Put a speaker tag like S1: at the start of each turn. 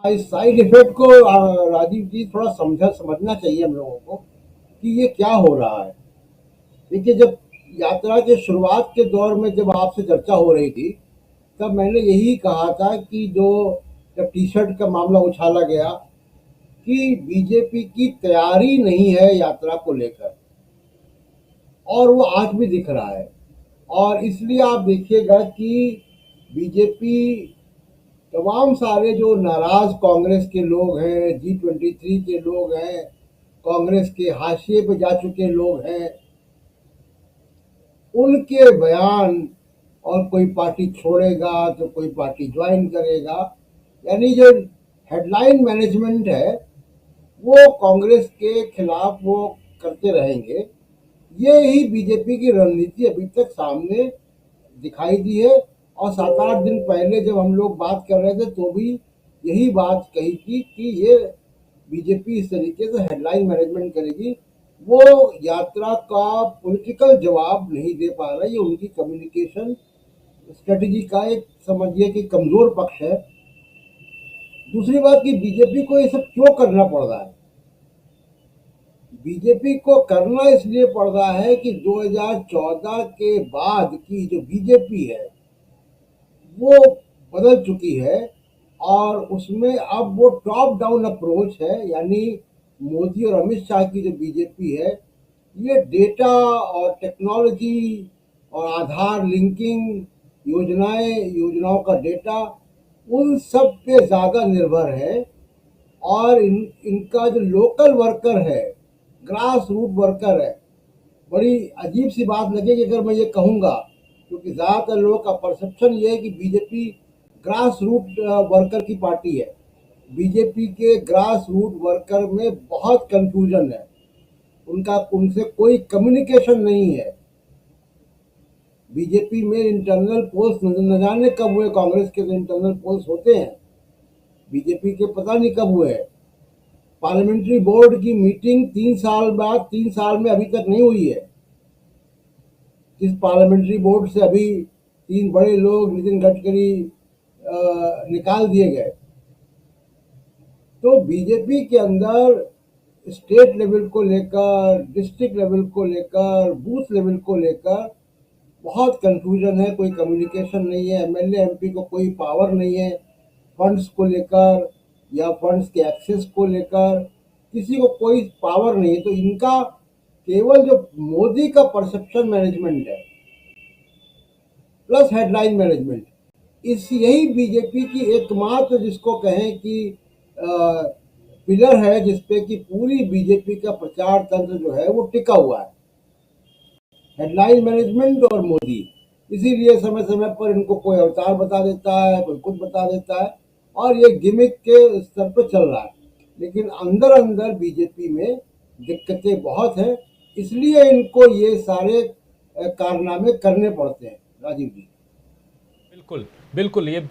S1: इस side effect को राजीव जी थोड़ा समझना चाहिए हम लोगों को कि ये क्या हो रहा है। देखिए, जब यात्रा के शुरुआत के दौर में जब आपसे चर्चा हो रही थी, तब मैंने यही कहा था कि जो जब टी शर्ट का मामला उछाला गया कि बीजेपी की तैयारी नहीं है यात्रा को लेकर, और वो आज भी दिख रहा है। और इसलिए आप देखिएगा कि बीजेपी, तमाम सारे जो नाराज कांग्रेस के लोग हैं, G23 के लोग हैं, कांग्रेस के हाशिए पे जा चुके लोग हैं, उनके बयान, और कोई पार्टी छोड़ेगा तो कोई पार्टी ज्वाइन करेगा, यानी जो हेडलाइन मैनेजमेंट है वो कांग्रेस के खिलाफ वो करते रहेंगे। ये ही बीजेपी की रणनीति अभी तक सामने दिखाई दी है। और 7-8 दिन पहले जब हम लोग बात कर रहे थे तो भी यही बात कही थी कि ये बीजेपी इस तरीके से हेडलाइन मैनेजमेंट करेगी। वो यात्रा का पॉलिटिकल जवाब नहीं दे पा रहा है। ये उनकी कम्युनिकेशन स्ट्रेटजी का एक, समझिए कि, कमजोर पक्ष है। दूसरी बात कि बीजेपी को ये सब क्यों करना पड़ रहा है। बीजेपी को करना इसलिए पड़ रहा है कि 2014 के बाद की जो बीजेपी है वो बदल चुकी है, और उसमें अब वो टॉप डाउन अप्रोच है। यानी मोदी और अमित शाह की जो बीजेपी है, ये डेटा और टेक्नोलॉजी और आधार लिंकिंग योजनाओं का डेटा, उन सब पे ज़्यादा निर्भर है। और इनका जो लोकल वर्कर है, ग्रास रूट वर्कर है, बड़ी अजीब सी बात लगेगी अगर मैं ये कहूँगा, क्योंकि ज़्यादातर लोगों का परसेप्शन ये है कि बीजेपी ग्रास रूट वर्कर की पार्टी है। बीजेपी के ग्रास रूट वर्कर में बहुत कंफ्यूजन है, उनका उनसे कोई कम्युनिकेशन नहीं है। बीजेपी में इंटरनल पोल्स न जाने कब हुए, कांग्रेस के जो इंटरनल पोल्स होते हैं बीजेपी के पता नहीं कब हुए। पार्लियामेंट्री बोर्ड की मीटिंग 3 साल बाद, 3 साल में अभी तक नहीं हुई है। जिस पार्लियामेंट्री बोर्ड से अभी 3 बड़े लोग, नितिन गडकरी, निकाल दिए गए। तो बीजेपी के अंदर स्टेट लेवल को लेकर, डिस्ट्रिक्ट लेवल को लेकर, बूथ लेवल को लेकर बहुत कंफ्यूजन है। कोई कम्युनिकेशन नहीं है, एमएलए एमपी को कोई पावर नहीं है फंड्स को लेकर या फंड्स के एक्सेस को लेकर, किसी को कोई पावर नहीं है। तो इनका केवल जो मोदी का परसेप्शन मैनेजमेंट है प्लस हेडलाइन मैनेजमेंट, इस यही बीजेपी की एकमात्र, जिसको कहें कि पिलर है, जिसपे कि पूरी बीजेपी का प्रचार तंत्र जो है वो टिका हुआ है, हेडलाइन मैनेजमेंट और मोदी। इसीलिए समय समय पर इनको कोई अवतार बता देता है, कोई कुछ बता देता है, और ये गिमिक के स्तर पर चल रहा है। लेकिन अंदर अंदर बीजेपी में दिक्कतें बहुत हैं, इसलिए इनको ये सारे कारनामे करने पड़ते हैं, राजीव जी।
S2: बिल्कुल, बिल्कुल, ये